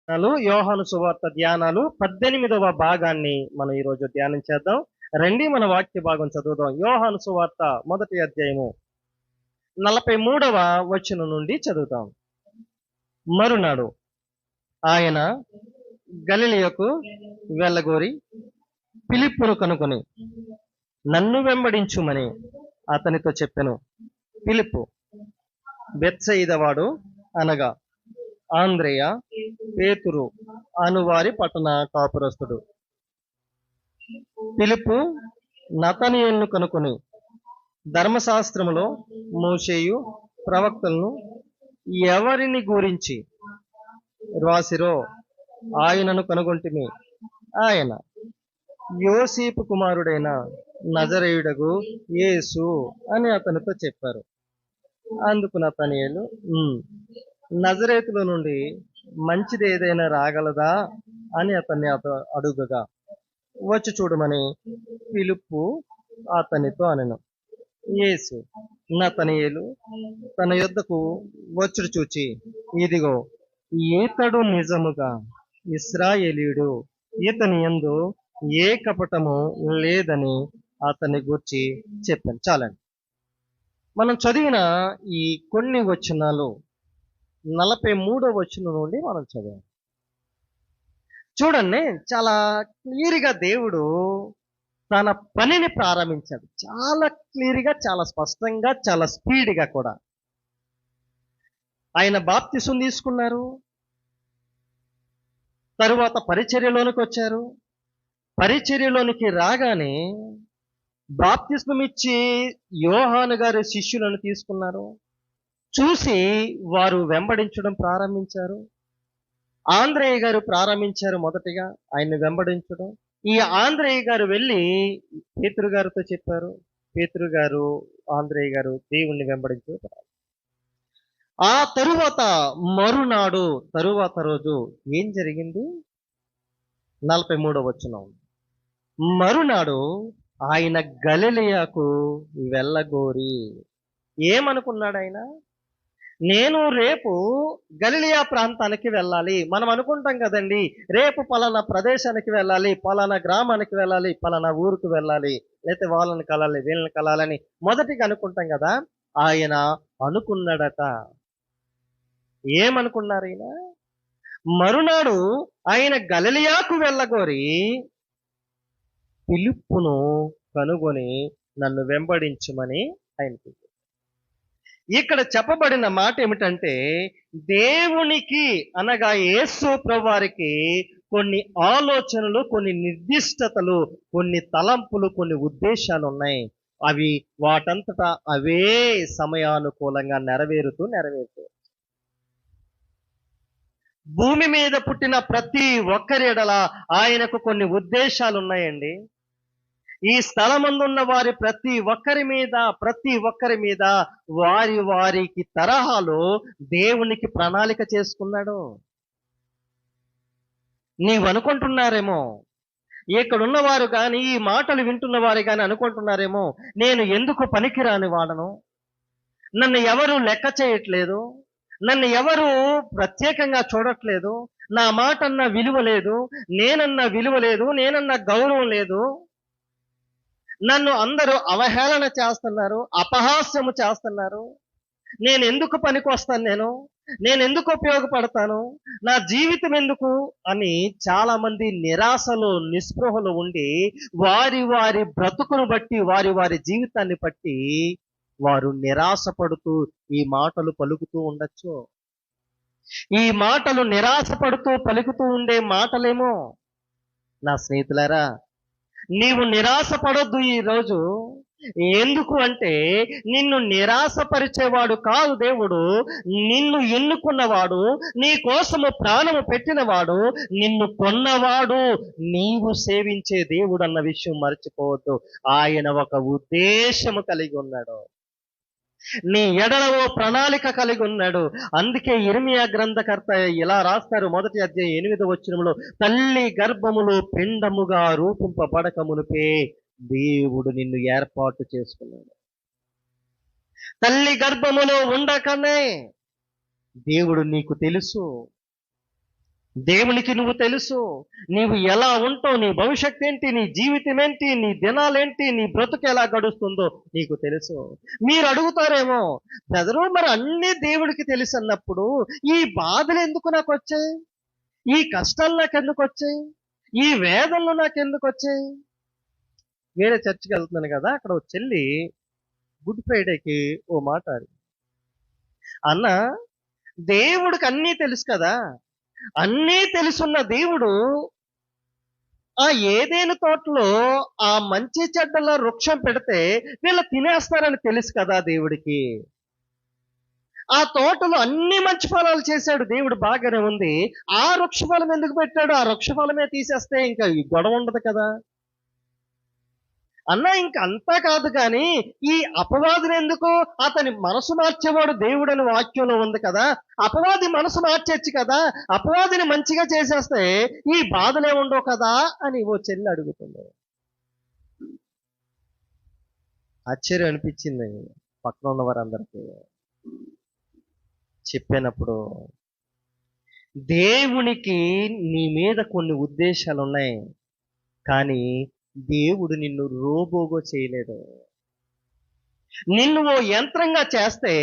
యోహాను సువార్త ధ్యానాలు 18వ భాగాన్ని మనం ఈరోజు ధ్యానం చేద్దాం. రండి మన వాక్య భాగం చదువుదాం. యోహాను సువార్త మొదటి అధ్యాయము 43వ వచనం నుండి చదువుతాం. మరునాడు ఆయన గలిలయకు వెళ్ళగోరి ఫిలిప్పును కనుకొని నన్ను వెంబడించుమని అతనితో చెప్పెను. ఫిలిప్పు బెత్సయిదవాడు అనగా ఆంద్రేయ, పేతురు అనువారి పట్టణ కాపురస్తుడు. ఫిలిప్పు నతనయేలును కనుకొని ధర్మశాస్త్రములో మోషేయు ప్రవక్తలను ఎవరిని గురించి రాసిరో ఆయనను కనుగొంటిమి. ఆయన యోసేపు కుమారుడైన నజరేయుడగు యేసు అని అతనితో చెప్పారు. అందుకు నతనయేలు, నజరేతులో నుండి మంచిది ఏదైనా రాగలదా అని అతన్ని అడుగగా, వచ్చి చూడమని ఫిలిప్పు అతనితో అనెను. యేసు నతనయేలు తన యొద్దకు వచ్చుడు చూచి, ఇదిగో ఈతడు నిజముగా ఇశ్రాయేలీయుడు, ఇతని యందు ఏ కపటము లేదని అతని గూర్చి చెప్పాను. చాలండి. మనం చదివిన ఈ కొన్ని వచనాలు 43వ వచనం నుండి మనం చదివాం. చూడండి, చాలా క్లియర్గా దేవుడు తన పనిని ప్రారంభించాడు. చాలా క్లియర్గా, చాలా స్పష్టంగా, చాలా స్పీడ్గా కూడా. ఆయన బాప్తిసం తీసుకున్నారు, తరువాత పరిచర్యలోనికి వచ్చారు. పరిచర్యలోనికి రాగానే బాప్తిస్మం ఇచ్చి యోహాను గారి శిష్యులను తీసుకున్నారు. చూసి వారు వెంబడించడం ప్రారంభించారు. ఆంద్రేయ గారు ప్రారంభించారు మొదటిగా ఆయన్ని వెంబడించడం. ఈ ఆంద్రేయ గారు వెళ్ళి పేతురు గారితో చెప్పారు. పేతురు గారు, ఆంద్రేయ గారు దేవుణ్ణి వెంబడించారు. ఆ తరువాత మరునాడు, తరువాత రోజు ఏం జరిగింది? 43వ వచనం. మరునాడు ఆయన గలిలయకు వెళ్ళగోరి. ఏమనుకున్నాడు ఆయన? నేను రేపు గలిలయ ప్రాంతానికి వెళ్ళాలి. మనం అనుకుంటాం కదండి, రేపు పలానా ప్రదేశానికి వెళ్ళాలి, పలానా గ్రామానికి వెళ్ళాలి, పలానా ఊరుకు వెళ్ళాలి, లేకపోతే వాళ్ళని కలాలి, వీళ్ళని కలాలని మొదటిగా అనుకుంటాం కదా. ఆయన అనుకున్నాడట. ఏమనుకున్నారు ఆయన? మరునాడు ఆయన గలిలయకు వెళ్ళగోరి ఫిలిప్పును కనుగొని నన్ను వెంబడించమని ఆయనకి. ఇక్కడ చెప్పబడిన మాట ఏమిటంటే, దేవునికి అనగా యేసు ప్రభువారికి కొన్ని ఆలోచనలు, కొన్ని నిర్దిష్టతలు, కొన్ని తలంపులు, కొన్ని ఉద్దేశాలు ఉన్నాయి. అవి వాటంతటా అవే సమయానుకూలంగా నెరవేరుతూ భూమి మీద పుట్టిన ప్రతి ఒక్కరి ఎడల ఆయనకు కొన్ని ఉద్దేశాలు ఉన్నాయండి. ఈ స్థలమందున్న వారి ప్రతి ఒక్కరి మీద వారికి తరహాలో దేవునికి ప్రణాళిక చేసుకున్నాడు. నీవు అనుకుంటున్నారేమో, ఇక్కడున్న వారు కానీ, ఈ మాటలు వింటున్న వారు కానీ అనుకుంటున్నారేమో, నేను ఎందుకు పనికిరాని వాడను, నన్ను ఎవరు లెక్క చేయట్లేదు, నన్ను ఎవరు ప్రత్యేకంగా చూడట్లేదు, నా మాట అన్న విలువ లేదు, నేనన్న గౌరవం లేదు, నన్ను అందరూ అవహేళన చేస్తున్నారు, అపహాస్యము చేస్తున్నారు, నేను ఎందుకు పనికి వస్తాను, నేను ఎందుకు ఉపయోగపడతాను, నా జీవితం ఎందుకు అని చాలా మంది నిరాశలో, నిస్పృహలో ఉండి వారి బ్రతుకును బట్టి, వారి జీవితాన్ని బట్టి వారు నిరాశపడుతూ ఈ మాటలు పలుకుతూ ఉండొచ్చు. ఈ మాటలు నిరాశపడుతూ పలుకుతూ ఉండే మాటలేమో. నా స్నేహితులారా, నీవు నిరాశపడొద్దు ఈరోజు. ఎందుకు అంటే, నిన్ను నిరాశపరిచేవాడు కాదు దేవుడు. నిన్ను ఎన్నుకున్నవాడు, నీ కోసము ప్రాణము పెట్టినవాడు, నిన్ను కొన్నవాడు, నీవు సేవించే దేవుడు అన్న విషయం మర్చిపోవద్దు. ఆయన ఒక ఉద్దేశము కలిగి ఉన్నాడు. నీ ఎడలవో ప్రణాళిక కలిగి ఉన్నాడు. అందుకే ఇర్మియా గ్రంథకర్త ఇలా రాస్తారు, మొదటి అధ్యాయం 8వ వచనంలో, తల్లి గర్భములో పిండముగా రూపింపబడక మునుపే దేవుడు నిన్ను ఏర్పాటు చేసుకున్నాడు. తల్లి గర్భములో ఉండకనే దేవుడు నీకు తెలుసు. దేవునికి నువ్వు తెలుసు. నీవు ఎలా ఉంటావు, నీ భవిష్యత్తు ఏంటి, నీ జీవితం ఏంటి, నీ దినాలేంటి, నీ బ్రతుకు ఎలా గడుస్తుందో నీకు తెలుసు. మీరు అడుగుతారేమో, బ్రదరు మరి అన్నీ దేవుడికి తెలుసు అన్నప్పుడు ఈ బాధలు ఎందుకు నాకు వచ్చాయి, ఈ కష్టాలు నాకెందుకు వచ్చాయి, ఈ వేదనలు నాకెందుకు వచ్చాయి? వేరే చర్చికి వెళ్తున్నాను కదా, అక్కడ ఓ చెల్లి గుడ్ ఫ్రైడేకి ఓ మాట అన్న, దేవుడికి అన్నీ తెలుసు కదా, అన్నీ తెలుసున్న దేవుడు ఆ ఏదైనా తోటలో ఆ మంచి చెడ్డల వృక్షం పెడితే వీళ్ళు తినేస్తారని తెలుసు కదా దేవుడికి. ఆ తోటలో అన్ని మంచి ఫలాలు చేశాడు దేవుడు, బాగానే ఉంది. ఆ వృక్ష ఫలం ఎందుకు పెట్టాడు? ఆ వృక్ష ఫలమే తీసేస్తే ఇంకా ఈ గొడవ ఉండదు కదా అన్న. ఇంక అంతా కాదు కానీ ఈ అపవాదిని ఎందుకు, అతని మనసు మార్చేవాడు దేవుడు అని వాక్యంలో ఉంది కదా, అపవాది మనసు మార్చేచ్చు కదా, అపవాదిని మంచిగా చేసేస్తే ఈ బాధలే ఉండవు కదా అని ఓ చెల్లి అడుగుతుంది. ఆశ్చర్యం అనిపించింది పక్కన ఉన్న వారందరికీ చెప్పినప్పుడు. దేవునికి నీ మీద కొన్ని ఉద్దేశాలు ఉన్నాయి, కానీ దేవుడు నిన్ను రోబోగో చేయలేడు. నిన్ను ఓ యంత్రంగా చేస్తే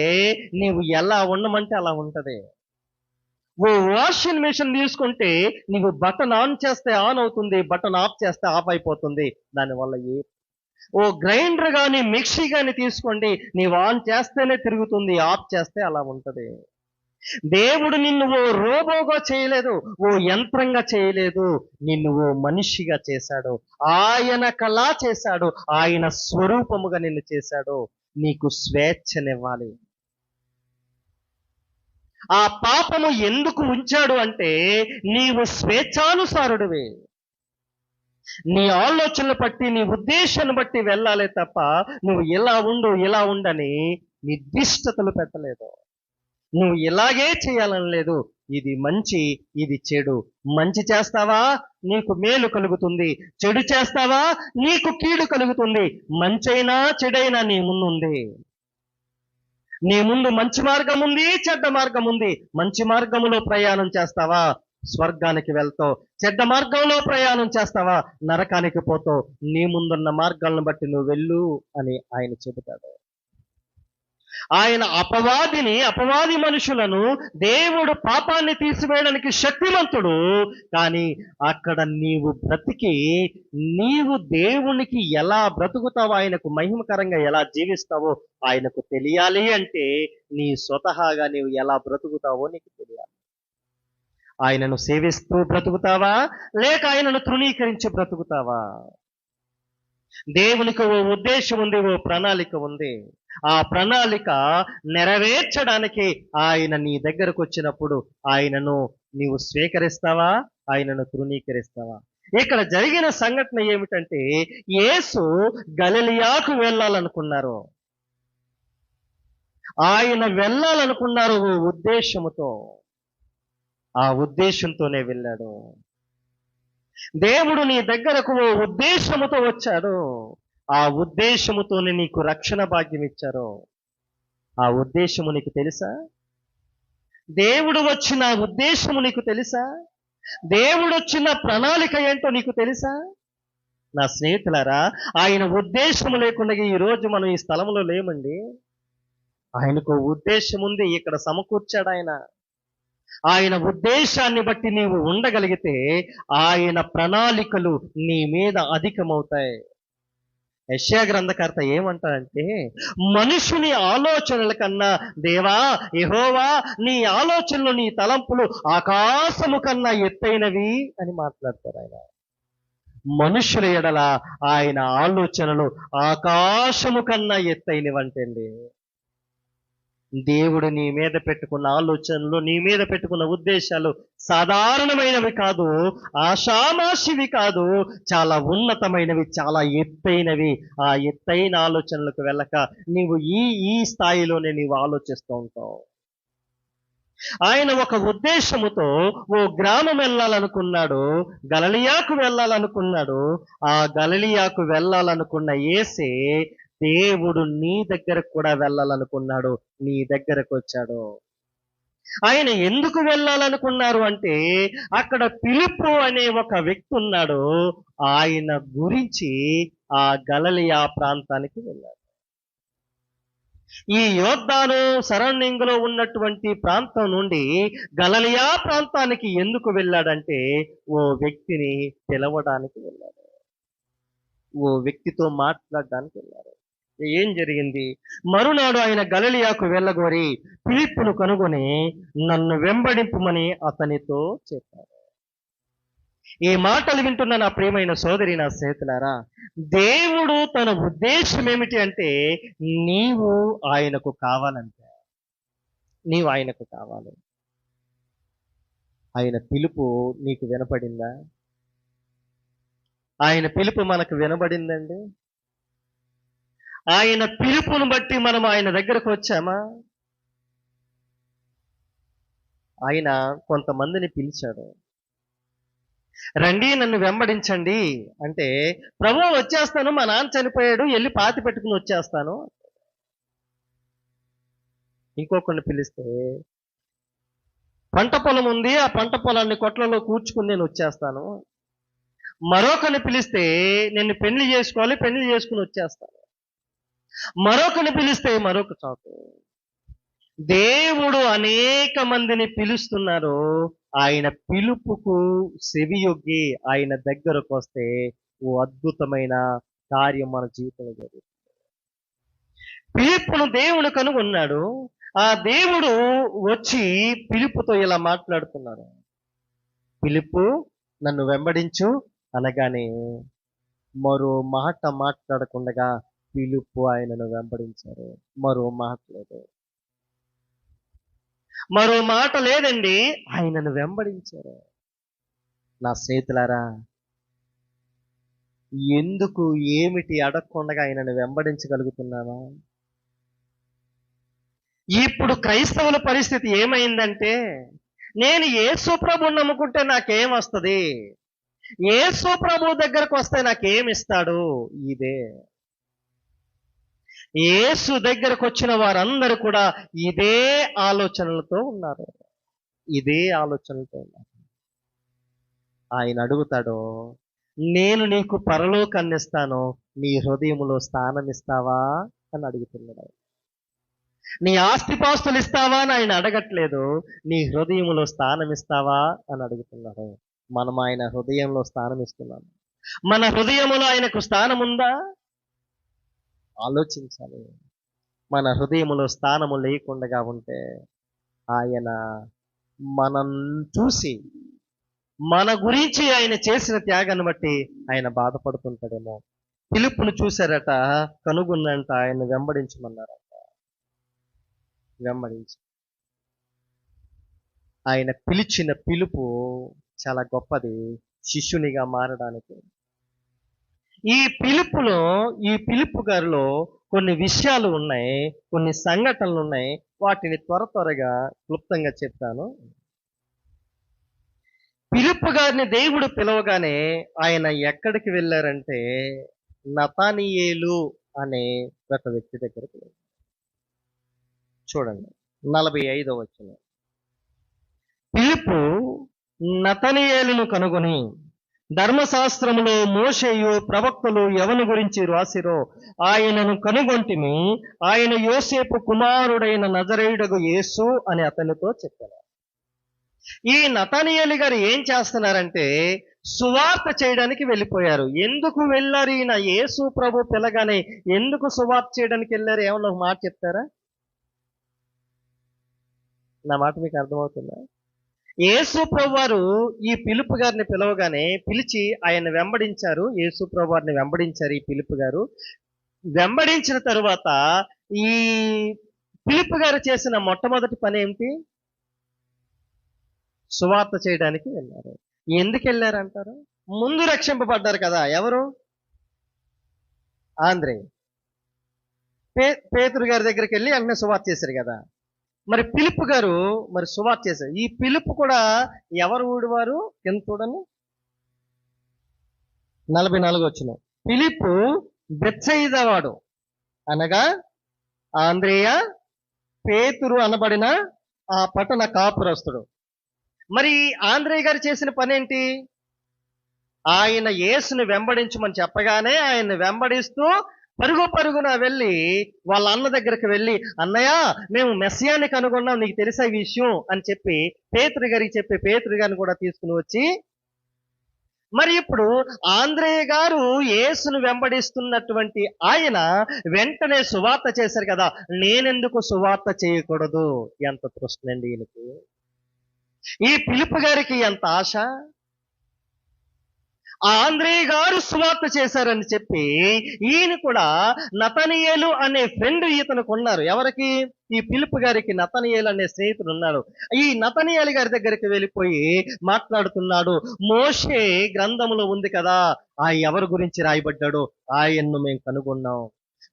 నీవు ఎలా ఉండమంటే అలా ఉంటది. ఓ వాషింగ్ మిషన్ తీసుకుంటే నీవు బటన్ ఆన్ చేస్తే ఆన్ అవుతుంది, బటన్ ఆఫ్ చేస్తే ఆఫ్ అయిపోతుంది. దానివల్ల ఓ గ్రైండర్ కానీ మిక్సీ కానీ తీసుకోండి, నీవు ఆన్ చేస్తేనే తిరుగుతుంది, ఆఫ్ చేస్తే అలా ఉంటది. దేవుడు నిన్ను ఓ రోబోగా చేయలేదు, ఓ యంత్రంగా చేయలేదు, నిన్ను ఓ మనిషిగా చేశాడు. ఆయన కళా చేశాడు, ఆయన స్వరూపముగా నిన్ను చేశాడు. నీకు స్వేచ్ఛనివ్వాలి. ఆ పాపము ఎందుకు ఉంచాడు అంటే నీవు స్వేచ్ఛానుసారుడివి. నీ ఆలోచనలు బట్టి, నీ ఉద్దేశాన్ని బట్టి వెళ్ళాలి తప్ప నువ్వు ఇలా ఉండు ఇలా ఉండని నిర్దిష్టతలు పెట్టలేదు. నువ్వు ఇలాగే చేయాలని లేదు. ఇది మంచి, ఇది చెడు. మంచి చేస్తావా నీకు మేలు కలుగుతుంది, చెడు చేస్తావా నీకు కీడు కలుగుతుంది. మంచైనా చెడైనా నీ ముందుంది. నీ ముందు మంచి మార్గం ఉంది, చెడ్డ మార్గం ఉంది. మంచి మార్గములో ప్రయాణం చేస్తావా స్వర్గానికి వెళ్తావు, చెడ్డ మార్గంలో ప్రయాణం చేస్తావా నరకానికి పోతావు. నీ ముందున్న మార్గాలను బట్టి నువ్వు వెళ్ళు అని ఆయన చెబుతాడు. ఆయన అపవాది మనుషులను దేవుడు పాపాన్ని తీసివేయడానికి శక్తివంతుడు. కానీ అక్కడ నీవు బ్రతికి నీవు దేవునికి ఎలా బ్రతుకుతావో, ఆయనకు మహిమకరంగా ఎలా జీవిస్తావో ఆయనకు తెలియాలి అంటే నీ స్వతహాగా నీవు ఎలా బ్రతుకుతావో నీకు తెలియాలి. ఆయనను సేవిస్తూ బ్రతుకుతావా లేక ఆయనను తృణీకరించి బ్రతుకుతావా? దేవునికి ఓ ఉద్దేశం ఉంది, ఓ ప్రణాళిక ఉంది. ఆ ప్రణాళిక నెరవేర్చడానికి ఆయన నీ దగ్గరకు వచ్చినప్పుడు ఆయనను నీవు స్వీకరిస్తావా, ఆయనను తృణీకరిస్తావా? ఇక్కడ జరిగిన సంఘటన ఏమిటంటే యేసు గలిలయాకు వెళ్ళాలనుకున్నారు. ఆయన వెళ్ళాలనుకున్నారు ఓ ఉద్దేశముతో. ఆ ఉద్దేశంతోనే వెళ్ళాడు. దేవుడు నీ దగ్గరకు ఓ ఉద్దేశముతో వచ్చాడు. ఆ ఉద్దేశముతోనే నీకు రక్షణ భాగ్యం ఇచ్చారు. ఆ ఉద్దేశము నీకు తెలుసా? దేవుడు వచ్చిన ఉద్దేశము నీకు తెలుసా? దేవుడు వచ్చిన ప్రణాళిక ఏంటో నీకు తెలుసా? నా స్నేహితులారా, ఆయన ఉద్దేశము లేకుండా ఈ రోజు మనం ఈ స్థలంలో లేమండి. ఆయనకు ఉద్దేశం ఉంది, ఇక్కడ సమకూర్చాడు ఆయన. ఆయన ఉద్దేశాన్ని బట్టి నీవు ఉండగలిగితే ఆయన ప్రణాళికలు నీ మీద అధికమవుతాయి. యెషయా గ్రంథకర్త ఏమంటాడంటే మనుషుని ఆలోచనల కన్నా దేవా యెహోవా నీ ఆలోచనలు, నీ తలంపులు ఆకాశము కన్నా ఎత్తైనవి అని మాట్లాడతారు ఆయన. మనుషుల ఎడల ఆయన ఆలోచనలు ఆకాశము కన్నా ఎత్తైనవంటండి. దేవుడు నీ మీద పెట్టుకున్న ఆలోచనలు, నీ మీద పెట్టుకున్న ఉద్దేశాలు సాధారణమైనవి కాదు, ఆషామాషివి కాదు, చాలా ఉన్నతమైనవి, చాలా ఎత్తైనవి. ఆ ఎత్తైన ఆలోచనలకు వెళ్ళక నీవు ఈ స్థాయిలోనే నీవు ఆలోచిస్తూ ఉంటావు. ఆయన ఒక ఉద్దేశముతో ఓ గ్రామం వెళ్ళాలనుకున్నాడు, గలిలయకు వెళ్ళాలనుకున్నాడు. ఆ గలిలయకు వెళ్ళాలనుకున్న యేసే దేవుడు నీ దగ్గరకు కూడా వెళ్ళాలనుకున్నాడు, నీ దగ్గరకు వచ్చాడు. ఆయన ఎందుకు వెళ్ళాలనుకున్నారు అంటే అక్కడ ఫిలిప్పు అనే ఒక వ్యక్తి ఉన్నాడు. ఆయన గురించి ఆ గలిలయ ప్రాంతానికి వెళ్ళాడు. ఈ యోర్దాను సరౌండింగ్ లో ఉన్నటువంటి ప్రాంతం నుండి గలిలయ ప్రాంతానికి ఎందుకు వెళ్ళాడంటే ఓ వ్యక్తిని పిలవడానికి వెళ్ళాడు. ఓ వ్యక్తితో మాట్లాడడానికి వెళ్ళాడు. ఏం జరిగింది? మరునాడు ఆయన గలిలయకు వెళ్ళగోరి ఫిలిప్పును కనుగొని నన్ను వెంబడింపుమని అతనితో చెప్పారు. ఈ మాటలు వింటున్న నా ప్రియమైన సోదరి, నా స్నేహితులారా, దేవుడు తన ఉద్దేశం ఏమిటి అంటే నీవు ఆయనకు కావాలంటే, నీవు ఆయనకు కావాలి. ఆయన పిలుపు నీకు వినపడిందా? ఆయన పిలుపు మనకు వినబడిందండి? ఆయన పిలుపును బట్టి మనం ఆయన దగ్గరకు వచ్చామా? ఆయన కొంతమందిని పిలిచాడు. రండి నన్ను వెంబడించండి అంటే, ప్రభు వచ్చేస్తాను, మా నాన్న చనిపోయాడు, వెళ్ళి పాతి పెట్టుకుని వచ్చేస్తాను. ఇంకొకరిని పిలిస్తే పంట పొలం ఉంది, ఆ పంట పొలాన్ని కొట్లలో కూర్చుకుని నేను వచ్చేస్తాను. మరొకరిని పిలిస్తే నేను పెళ్లి చేసుకోవాలి, పెళ్లి చేసుకుని వచ్చేస్తాను. మరొకరిని పిలిస్తే మరొక చాకు. దేవుడు అనేక మందిని పిలుస్తున్నారు. ఆయన పిలుపుకు సెవియొగ్గి ఆయన దగ్గరకు వస్తే ఓ అద్భుతమైన కార్యం మన జీవితంలో జరుగుతుంది. పిలుపును దేవుడు కనుగొన్నాడు. ఆ దేవుడు వచ్చి పిలుపుతో ఇలా మాట్లాడుతున్నారు. పిలుపు నన్ను వెంబడించు అనగానే మరో మాట మాట్లాడకుండా పిలుపు ఆయనను వెంబడించారు. మరో మాట లేదు, మరో మాట లేదండి, ఆయనను వెంబడించారు. నా స్నేహితులారా, ఎందుకు ఏమిటి అడగకుండా ఆయనను వెంబడించగలుగుతున్నావా? ఇప్పుడు క్రైస్తవుల పరిస్థితి ఏమైందంటే, నేను యేసు ప్రభువుని నమ్ముకుంటే నాకేం వస్తుంది, యేసు ప్రభు దగ్గరకు వస్తే నాకేమిస్తాడు, ఇదే. యేసు దగ్గరకు వచ్చిన వారందరూ కూడా ఇదే ఆలోచనలతో ఉన్నారు. ఇదే ఆలోచనలతో ఉన్నారు. ఆయన అడుగుతాడు, నేను నీకు పరలోకాన్ని ఇస్తాను, నీ హృదయములో స్థానం ఇస్తావా అని అడుగుతున్నాడు. నీ ఆస్తిపాస్తులు ఇస్తావా అని ఆయన అడగట్లేదు, నీ హృదయములో స్థానం ఇస్తావా అని అడుగుతున్నాడు. మనం ఆయన హృదయంలో స్థానం ఇస్తున్నాం. మన హృదయములో ఆయనకు స్థానం ఉందా? ఆలోచించాలి. మన హృదయములో స్థానము లేకుండా ఉంటే ఆయన మనం చూసి మన గురించి ఆయన చేసిన త్యాగాన్ని బట్టి ఆయన బాధపడుతుంటాడేమో. పిలుపును చూశారట, కనుగొన్నంట, ఆయన వెంబడించమన్నారట. వెంబడించి ఆయన పిలిచిన పిలుపు చాలా గొప్పది, శిష్యునిగా మారడానికి. ఈ పిలుపులో, ఈ పిలుపు గారిలో కొన్ని విషయాలు ఉన్నాయి, కొన్ని సంఘటనలు ఉన్నాయి. వాటిని త్వరగా క్లుప్తంగా చెప్తాను. పిలుపు గారిని దేవుడు పిలవగానే ఆయన ఎక్కడికి వెళ్ళారంటే నతానియేలు అనే ఒక వ్యక్తి దగ్గరికి వెళ్ళారు. చూడండి 45వ వచనం. పిలుపు నతనియేలును కనుగొని, ధర్మశాస్త్రములో మోషేయు ప్రవక్తలు ఎవని గురించి రాసిరో ఆయనను కనుగొంటిమి, ఆయన యోసేపు కుమారుడైన నజరేయుడగు యేసు అని అతనితో చెప్పారు. ఈ నతనియేలు గారు ఏం చేస్తున్నారంటే సువార్త చేయడానికి వెళ్ళిపోయారు. ఎందుకు వెళ్ళారు? ఈయన యేసు ప్రభు పిలగానే ఎందుకు సువార్త చేయడానికి వెళ్ళారు? ఏమన్నా ఒక మాట చెప్తారా? నా మాట మీకు అర్థమవుతుందా? యేసు ప్రభు వారు ఈ పిలుపు గారిని పిలవగానే పిలిచి ఆయన వెంబడించారు. యేసు ప్రభు వారిని వెంబడించారు ఈ పిలుపు గారు. వెంబడించిన తరువాత ఈ పిలుపు గారు చేసిన మొట్టమొదటి పని ఏమిటి? సువార్త చేయడానికి వెళ్ళారు. ఎందుకు వెళ్ళారంటారు? ముందు రక్షింపబడ్డారు కదా. ఎవరు? ఆంద్రే, పేతురు గారి దగ్గరికి వెళ్ళి వెంటనే సువార్త చేశారు కదా. మరి పిలుపు గారు మరి సువార్త చేశారు. ఈ పిలుపు కూడా ఎవరు ఊడివారు? కింద చూడండి 44 వచ్చిన. పిలుపు బెత్సయిదా వాడు, అనగా ఆంద్రేయ, పేతురు అనబడిన ఆ పట్టణ కాపురస్తుడు. మరి ఆంధ్రేయ గారు చేసిన పనేంటి? ఆయన యేసుని వెంబడించమని చెప్పగానే ఆయన్ని వెంబడిస్తూ పరుగు పరుగున వెళ్ళి వాళ్ళ అన్న దగ్గరికి వెళ్ళి, అన్నయ్య మేము మెస్సియాని కనుగొన్నాం, నీకు తెలుసా ఈ విషయం అని చెప్పి పేతురు గారికి చెప్పి పేతురు గారిని కూడా తీసుకుని వచ్చి, మరి ఇప్పుడు ఆంధ్రేయ గారు యేసును వెంబడిస్తున్నటువంటి ఆయన వెంటనే సువార్త చేశారు కదా, నేనెందుకు సువార్త చేయకూడదు? ఎంత తృష్ణండి ఈయనకి! ఈ పిలుపు గారికి ఎంత ఆశ! ఆ ఆంధ్రేయ గారు సువార్త చేశారని చెప్పి ఈయన కూడా నతనియేలు అనే ఫ్రెండ్ ఇతనికి ఉన్నారు. ఎవరికి? ఈ పిలుపు గారికి నతనియేలు అనే స్నేహితుడు ఉన్నాడు. ఈ నతనియేలు గారి దగ్గరికి వెళ్ళిపోయి మాట్లాడుతున్నాడు. మోషే గ్రంథములో ఉంది కదా, ఆ ఎవరి గురించి రాయబడ్డాడో ఆయన్ను మేము కనుగొన్నాం.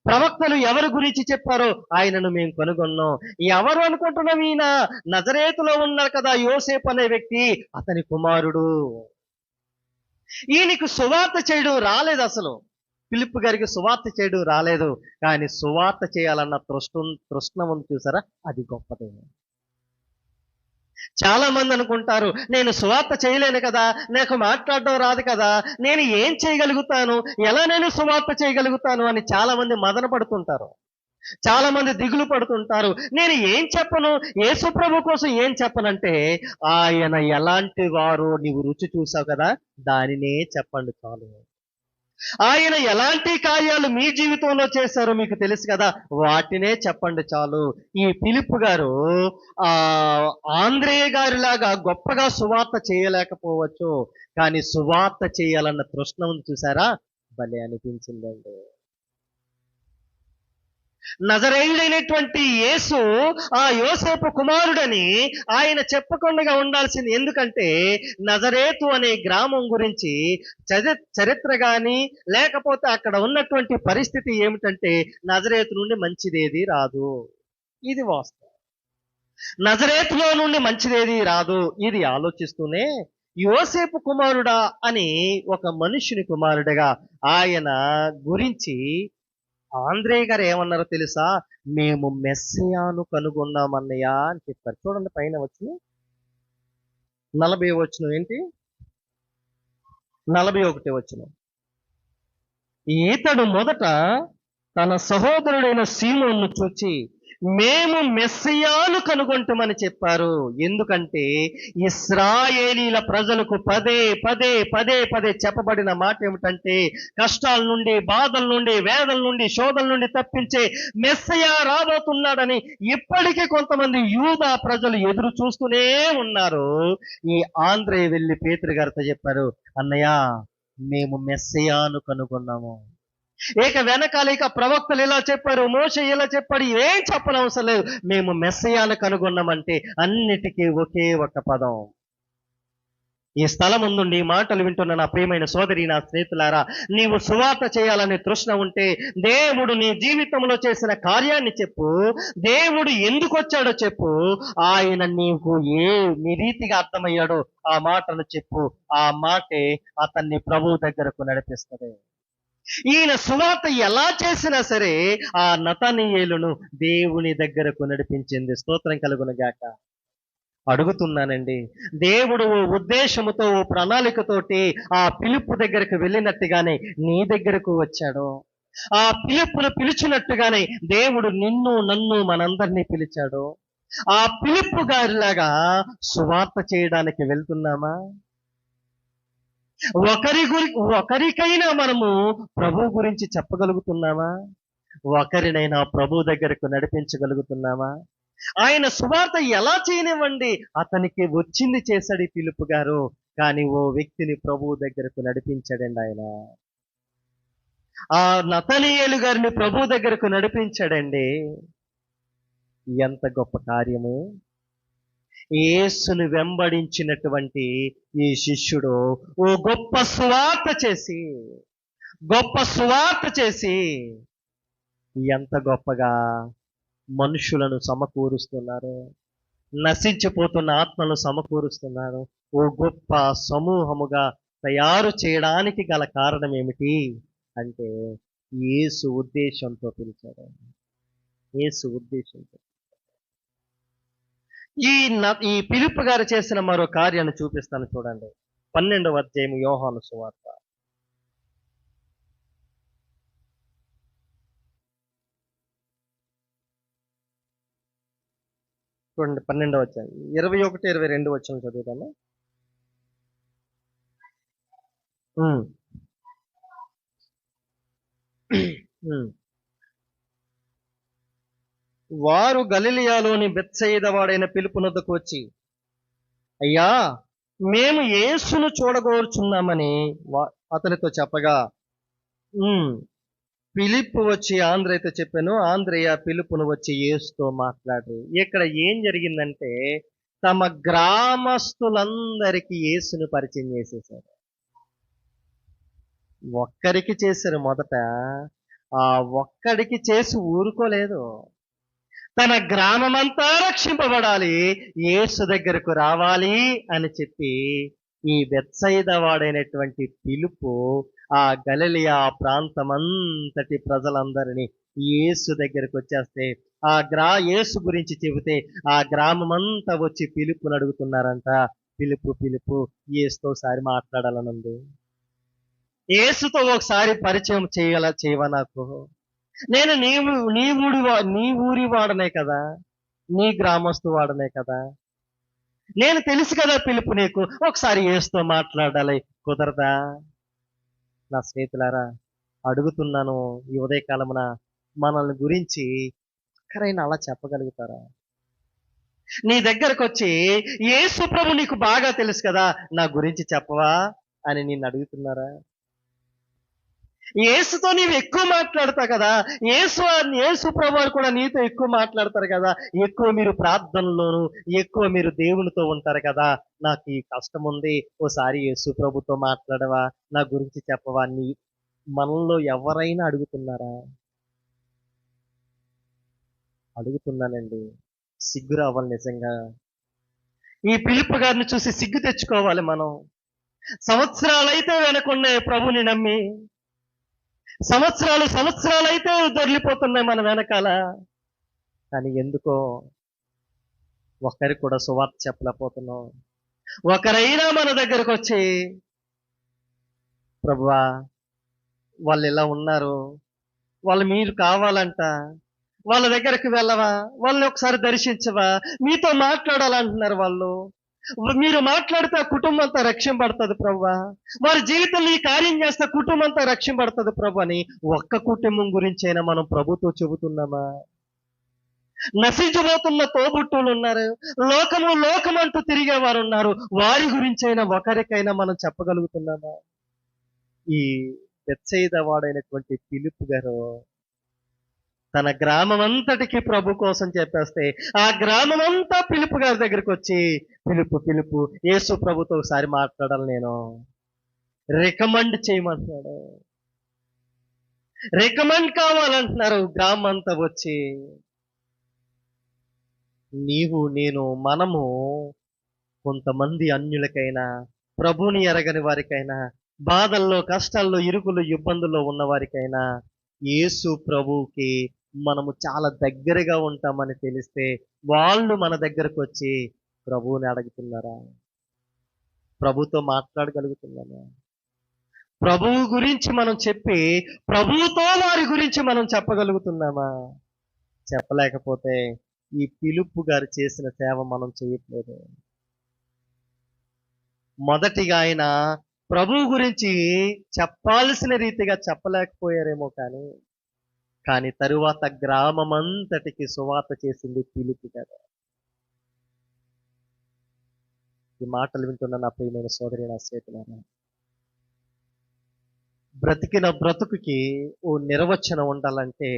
ప్రవక్తలు ఎవరి గురించి చెప్పారో ఆయనను మేము కనుగొన్నాం. ఎవరు అనుకుంటున్నాం? ఈయన నజరేతులో ఉన్నారు కదా యోసేపు అనే వ్యక్తి, అతని కుమారుడు. ఈయనకు సువార్త చేయడం రాలేదు అసలు. ఫిలిప్ గారికి సువార్త చేయడం రాలేదు. కానీ సువార్త చేయాలన్న తృష్ణ ఉంది చూసారా, అది గొప్పదే. చాలా మంది అనుకుంటారు, నేను సువార్త చేయలేను కదా, నాకు మాట్లాడడం రాదు కదా, నేను ఏం చేయగలుగుతాను, ఎలా నేను సువార్త చేయగలుగుతాను అని చాలా మంది మదన పడుతుంటారు. చాలా మంది దిగులు పడుతుంటారు. నేను ఏం చెప్పను, యేసు ప్రభు కోసం ఏం చెప్పనంటే, ఆయన ఎలాంటి వారో నీవు రుచి చూసావు కదా, దానినే చెప్పండి చాలు. ఆయన ఎలాంటి కార్యాలు మీ జీవితంలో చేశారో మీకు తెలుసు కదా, వాటినే చెప్పండి చాలు. ఈ ఫిలిప్ గారు ఆ ఆంద్రేయ గారిలాగా గొప్పగా సువార్త చేయలేకపోవచ్చు, కానీ సువార్త చేయాలన్న తృష్ణ ఉంది చూసారా, భలే అనిపించిందండి. నజరేయుడైనటువంటి యేసు ఆ యోసేపు కుమారుడని ఆయన చెప్పకుండా ఉండాల్సింది. ఎందుకంటే నజరేతు అనే గ్రామం గురించి చరిత్ర గాని లేకపోతే అక్కడ ఉన్నటువంటి పరిస్థితి ఏమిటంటే, నజరేతు నుండి మంచిదేది రాదు, ఇది వాస్తవం. నజరేతులో నుండి మంచిదేది రాదు, ఇది ఆలోచిస్తూనే యోసేపు కుమారుడా అని ఒక మనుష్యుని కుమారుడిగా ఆయన గురించి ఆంద్రేయ గారు ఏమన్నారో తెలుసా? మేము మెస్సియాను కనుగొన్నామన్నయ్య అని చెప్పారు. చూడండి పైన వచ్చిన 40 వచనం ఏంటి, 41 వచనం. ఈతడు మొదట తన సహోదరుడైన సీమోను చూచి మేము మెస్సియాను కనుగొంటామని చెప్పారు. ఎందుకంటే ఇశ్రాయేలీల ప్రజలకు పదే పదే పదే పదే చెప్పబడిన మాట ఏమిటంటే, కష్టాల నుండి, బాధల నుండి, వేదల నుండి, శోధల నుండి తప్పించే మెస్సియా రాబోతున్నాడని ఇప్పటికీ కొంతమంది యూదా ప్రజలు ఎదురు చూస్తూనే ఉన్నారు. ఈ ఆంద్రేయ వెళ్ళి పేతురు గారితో చెప్పారు, అన్నయ్య మేము మెస్సియాను కనుగొన్నాము. ఇక వెనకాల ఇక ప్రవక్తలు ఇలా చెప్పారు, మోషే ఇలా చెప్పాడు, ఏం చెప్పనవసరం లేదు, మేము మెస్సియాను కనుగొన్నామంటే అన్నిటికీ ఒకే ఒక పదం. ఈ స్థలం ముందుండి ఈ మాటలు వింటున్న నా ప్రియమైన సోదరి, నా స్నేహితులారా, నీవు సువార్త చేయాలనే తృష్ణ ఉంటే దేవుడు నీ జీవితంలో చేసిన కార్యాన్ని చెప్పు, దేవుడు ఎందుకు వచ్చాడో చెప్పు, ఆయన నీకు నీ రీతిగా అర్థమయ్యాడో ఆ మాటను చెప్పు. ఆ మాటే అతన్ని ప్రభు దగ్గరకు నడిపిస్తుంది. ఈయన సువార్త ఎలా చేసినా సరే ఆ నతనీయేలును దేవుని దగ్గరకు నడిపించింది. స్తోత్రం కలుగును గాక. అడుగుతున్నానండి, దేవుడు ఓ ఉద్దేశముతో, ఓ ప్రణాళికతోటి ఆ పిలుపు దగ్గరకు వెళ్ళినట్టుగానే నీ దగ్గరకు వచ్చాడు. ఆ పిలుపును పిలిచినట్టుగానే దేవుడు నిన్ను, నన్ను, మనందరినీ పిలిచాడు. ఆ పిలుపు గారిలాగా సువార్త చేయడానికి వెళ్తున్నామా? ఒకరికైనా మనము ప్రభు గురించి చెప్పగలుగుతున్నామా? ఒకరినైనా ప్రభు దగ్గరకు నడిపించగలుగుతున్నామా? ఆయన సువార్త ఎలా చేయనివ్వండి, అతనికి వచ్చింది చేశాడు ఈ పిలుపు గారు. కానీ ఓ వ్యక్తిని ప్రభు దగ్గరకు నడిపించాడండి ఆయన. ఆ నతనీయేలు గారిని ప్రభు దగ్గరకు నడిపించాడండి. ఎంత గొప్ప కార్యము! యేసును వెంబడించినటువంటి ఈ శిష్యుడు ఓ గొప్ప సువార్త చేసి ఎంత గొప్పగా మనుషులను సమకూరుస్తున్నారు, నశించిపోతున్న ఆత్మలను సమకూరుస్తున్నారు. ఓ గొప్ప సమూహముగా తయారు చేయడానికి గల కారణం ఏమిటి అంటే, యేసు ఉద్దేశంతో పిలిచాడు. యేసు ఉద్దేశంతో. ఈ ఫిలిప్పు గారు చేసిన మరో కార్యాన్ని చూపిస్తాను చూడండి. 12వ అధ్యాయం యోహాను సువార్త. చూడండి 12వ అధ్యాయం 21, 22 వచనం చదువుతాను. ఉమ్, ఉమ్. వారు గలిలయలోని బెత్సయిదా వాడైన ఫిలిప్పునొద్దకు వచ్చి, అయ్యా, మేము యేసును చూడగోరుచున్నామని అతనితో చెప్పగా, ఫిలిప్పు వచ్చి ఆంధ్రయ్యతో చెప్పాను. ఆంధ్రయ్య ఫిలిప్పును వచ్చి యేసుతో మాట్లాడు. ఇక్కడ ఏం జరిగిందంటే, తమ గ్రామస్తులందరికీ యేసును పరిచయం చేసేసారు. ఒక్కరికి చేశారు మొదట. ఆ ఒక్కడికి చేసి ఊరుకోలేదు. తన గ్రామమంతా రక్షింపబడాలి, యేసు దగ్గరకు రావాలి అని చెప్పి ఈ బెత్సయిదా వాడైనటువంటి ఫిలిప్పు ఆ గలిలయ ప్రాంతమంతటి ప్రజలందరినీ యేసు దగ్గరకు వచ్చేస్తే, యేసు గురించి చెబితే ఆ గ్రామమంతా వచ్చి ఫిలిప్పుని అడుగుతున్నారంట, ఫిలిప్పు యేసుతో ఒకసారి మాట్లాడాలనుంది, యేసుతో ఒకసారి పరిచయం చేయవా నాకు? నేను నీ ఊరి వాడనే కదా, నీ గ్రామస్తు వాడనే కదా, నేను తెలుసు కదా ఫిలిప్పు నీకు, ఒకసారి యేసుతో మాట్లాడాలి, కుదరదా? నా స్నేహితులారా, అడుగుతున్నాను, ఈ ఉదయకాలమున మనల్ని గురించి ఒక్కరైనా అలా చెప్పగలుగుతారా? నీ దగ్గరకు వచ్చి, యేసు ప్రభు నీకు బాగా తెలుసు కదా, నా గురించి చెప్పవా అని నిన్ను అడుగుతున్నారా? యేసుతో నీవు ఎక్కువ మాట్లాడతావు కదా, యేసు ప్రభు కూడా నీతో ఎక్కువ మాట్లాడతారు కదా, ఎక్కువ మీరు ప్రార్థనలోను, ఎక్కువ మీరు దేవునితో ఉంటారు కదా, నాకు ఈ కష్టం ఉంది, ఓసారి యేసు ప్రభుతో మాట్లాడవా, నా గురించి చెప్పవా? మనలో ఎవరైనా అడుగుతున్నారా? అడుగుతున్నానండి. సిగ్గు రావాలి నిజంగా. ఈ ఫిలిప్పు గారిని చూసి సిగ్గు తెచ్చుకోవాలి మనం. సంవత్సరాలైతే వెనకున్నాయి ప్రభుని నమ్మి, సంవత్సరాలైతే దొరికిపోతున్నాయి మన వెనకాల, కానీ ఎందుకో ఒకరికి కూడా సువార్త చెప్పలేకపోతున్నాం. ఒకరైనా మన దగ్గరకు వచ్చి, ప్రభువా, వాళ్ళు ఇలా ఉన్నారు, వాళ్ళు మీరు కావాలంట, వాళ్ళ దగ్గరికి వెళ్ళవా, వాళ్ళని ఒకసారి దర్శించవా, మీతో మాట్లాడాలంటున్నారు వాళ్ళు, మీరు మాట్లాడితే కుటుంబం అంతా రక్షింపబడుతుంది ప్రభువా, వారి జీవితంలో ఈ కార్యం చేస్తే కుటుంబం అంతా రక్షింపబడుతుంది ప్రభు అని ఒక్క కుటుంబం గురించి అయినా మనం ప్రభుతో చెబుతున్నామా? నశించబోతున్న తోబుట్టువులు ఉన్నారు, లోకం అంటూ తిరిగేవారు ఉన్నారు, వారి గురించి అయినా ఒకరికైనా మనం చెప్పగలుగుతున్నామా? ఈ బెత్సయిదా వాడైనటువంటి ఫిలిప్పు గారు తన గ్రామం అంతటికి ప్రభు కోసం చెప్పేస్తే, ఆ గ్రామం అంతా ఫిలిప్పు గారి దగ్గరికి వచ్చి, ఫిలిప్పు యేసు ప్రభుతో ఒకసారి మాట్లాడాలి, నేను రికమెండ్ చేయమంటున్నాడు, రికమెండ్ కావాలంటున్నారు. గ్రామం అంతా వచ్చి, నీవు నేను మనము కొంతమంది అన్యులకైనా, ప్రభుని ఎరగని వారికైనా, బాధల్లో కష్టాల్లో ఇరుకులు ఇబ్బందుల్లో ఉన్న వారికైనా యేసు ప్రభువుకి మనము చాలా దగ్గరగా ఉంటామని తెలిస్తే వాళ్ళు మన దగ్గరకు వచ్చి ప్రభువుని అడుగుతున్నారా? ప్రభుతో మాట్లాడగలుగుతున్నారా? ప్రభువు గురించి మనం చెప్పి ప్రభువుతో వారి గురించి మనం చెప్పగలుగుతున్నామా? చెప్పలేకపోతే ఈ ఫిలిప్పు గారు చేసిన సేవ మనం చేయట్లేదు. మొదటిగా ఆయన ప్రభువు గురించి చెప్పాల్సిన రీతిగా చెప్పలేకపోయారేమో, కానీ తరువాత గ్రామమంతటికి సువార్త చేసింది ఫిలిప్పు గారు. ఈ మాటలు వింటున్న నా ప్రియమైన సోదరి, నా స్నేహితులారా, బ్రతికిన బ్రతుకుకి ఓ నిర్వచనం ఉండాలంటే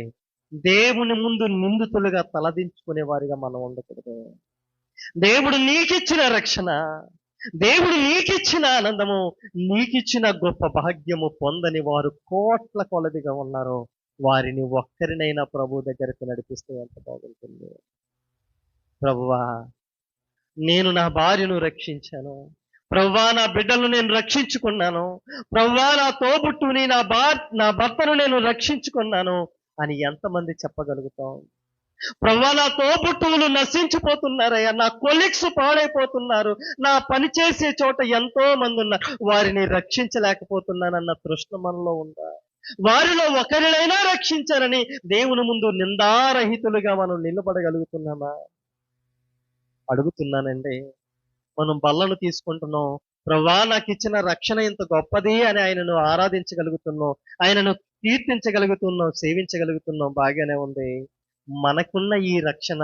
దేవుని ముందు నిందితులుగా తలదించుకునే వారిగా మనం ఉండకూడదు. దేవుడు నీకిచ్చిన రక్షణ, దేవుడు నీకిచ్చిన ఆనందము, నీకిచ్చిన గొప్ప భాగ్యము పొందని వారు కోట్ల కొలదిగా ఉన్నారు. వారిని ఒక్కరినైనా ప్రభు దగ్గరకు నడిపిస్తే ఎంత బాగుంటుంది. ప్రభువా, నేను నా భార్యను రక్షించాను, ప్రభువా నా బిడ్డలను నేను రక్షించుకున్నాను, ప్రభువా నా తోబుట్టుని నా భర్తను నేను రక్షించుకున్నాను అని ఎంతమంది చెప్పగలుగుతాం? ప్రభువా, నా తోబుట్టువులు నశించిపోతున్నారయ్యా, నా కొలీగ్స్ పాడైపోతున్నారు, నా పని చేసే చోట ఎంతో మంది ఉన్నారు, వారిని రక్షించలేకపోతున్నానన్న తృష్ణ మనలో ఉందా? వారిలో ఒకరినైనా రక్షించారని దేవుని ముందు నిందారహితులుగా మనం నిలబడగలుగుతున్నామా? అడుగుతున్నానండి. మనం బల్లను తీసుకుంటున్నాం, ప్రభువా నాకు ఇచ్చిన రక్షణ ఇంత గొప్పది అని ఆయనను ఆరాధించగలుగుతున్నాం, ఆయనను కీర్తించగలుగుతున్నాం, సేవించగలుగుతున్నాం, బాగానే ఉంది. మనకున్న ఈ రక్షణ,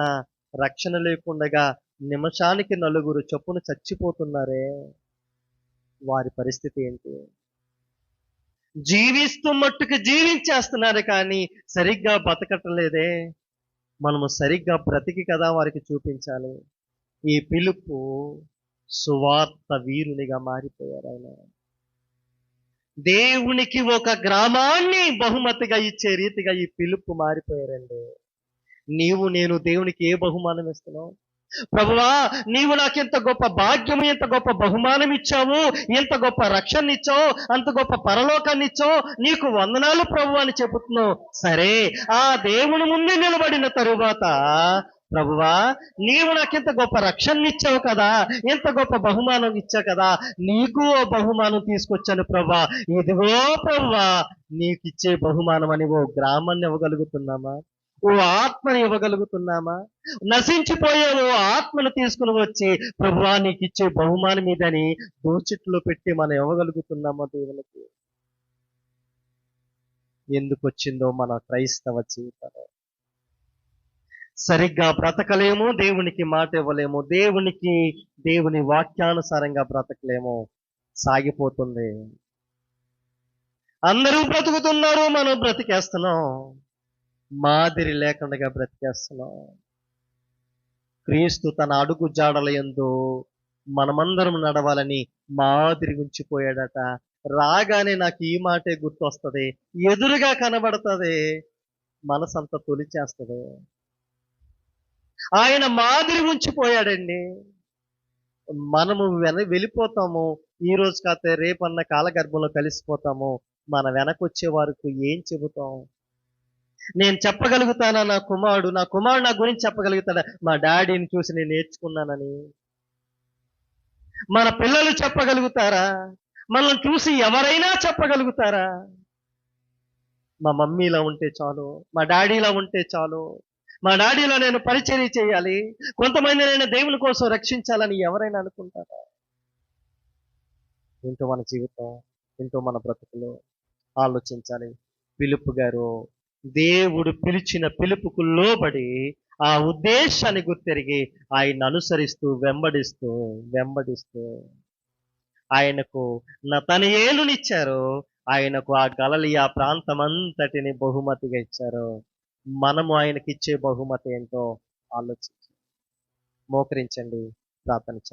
రక్షణ లేకుండగా నిమిషానికి నలుగురు చొప్పున చచ్చిపోతున్నారే, వారి పరిస్థితి ఏంటి? జీవిస్తూ మట్టుకు జీవించేస్తున్నారు కానీ సరిగ్గా బతకట్లేదే. మనము సరిగ్గా బ్రతికి కదా వారికి చూపించాలి. ఈ పిలుపు సువార్త వీరునిగా మారిపోయారు ఆయన. దేవునికి ఒక గ్రామాన్ని బహుమతిగా ఇచ్చే రీతిగా ఈ పిలుపు మారిపోయారండి. నీవు నేను దేవునికి ఏ బహుమానం ఇస్తున్నావు? ప్రభువా, నీవు నాకు ఎంత గొప్ప భాగ్యము, ఎంత గొప్ప బహుమానం ఇచ్చావు, ఎంత గొప్ప రక్షణ ఇచ్చావు, అంత గొప్ప పరలోకాన్ని ఇచ్చావు, నీకు వందనాలు ప్రభు అని చెబుతున్నావు. సరే, ఆ దేవుని ముందు నిలబడిన తరువాత, ప్రభువా, నీవు నాకెంత గొప్ప రక్షణ ఇచ్చావు కదా, ఎంత గొప్ప బహుమానం ఇచ్చావు కదా, నీకు ఓ బహుమానం తీసుకొచ్చాను ప్రభువా, ఇదిగో ప్రభువా నీకు ఇచ్చే బహుమానం అని ఓ గ్రామాన్ని ఇవ్వగలుగుతున్నామా? ఓ ఆత్మని ఇవ్వగలుగుతున్నామా? నశించిపోయే ఓ ఆత్మను తీసుకుని వచ్చి ప్రభువా నీకు ఇచ్చే బహుమానం ఇదని దోచిట్లో పెట్టి మనం ఇవ్వగలుగుతున్నామా దేవునికి? ఎందుకు వచ్చిందో మన క్రైస్తవ జీవితం? సరిగ్గా బ్రతకలేము, దేవునికి మాట ఇవ్వలేము, దేవుని వాక్యానుసారంగా బ్రతకలేము, సాగిపోతుంది. అందరూ బ్రతుకుతున్నారు, మనం బ్రతికేస్తున్నాం, మాదిరి లేకుండా బ్రతికేస్తున్నాం. క్రీస్తు తన అడుగు జాడల యందు మనమందరం నడవాలని మాదిరి ఉంచిపోయాడట. రాగానే నాకు ఈ మాటే గుర్తొస్తుంది, ఎదురుగా కనబడుతుంది, మనసంతా తొలిచేస్తుంది. ఆయన మాదిరి ఉంచిపోయాడండి. మనము వెళ్ళిపోతాము, ఈ రోజు కాతే రేపన్న కాలగర్భంలో కలిసిపోతాము. మన వెనకొచ్చే వారికి ఏం చెబుతాం? నేను చెప్పగలుగుతానా నా కుమారుడు నా గురించి చెప్పగలుగుతాడా మా డాడీని చూసి నేను నేర్చుకున్నానని? మన పిల్లలు చెప్పగలుగుతారా? మనల్ని చూసి ఎవరైనా చెప్పగలుగుతారా? మా మమ్మీలా ఉంటే చాలు, మా డాడీలా ఉంటే చాలు, మా డాడీలో నేను పరిచర్య చేయాలి, కొంతమంది నేను దేవుని కోసం రక్షించాలని ఎవరైనా అనుకుంటారా? ఏంటో మన జీవితం, ఏంటో మన బ్రతుకులు ఆలోచించాలి. పిలుపు గారు దేవుడు పిలిచిన పిలుపుకు లోబడి ఆ ఉద్దేశాన్ని గుర్తెరిగి ఆయన అనుసరిస్తూ వెంబడిస్తూ ఆయనకు నతనయేలునిచ్చారు, ఆయనకు ఆ గలిలయ ప్రాంతమంతటిని బహుమతిగా ఇచ్చారు. మనము ఆయనకిచ్చే బహుమతి ఏంటో ఆలోచించండి. మోకరించండి, ప్రార్థన చేయండి.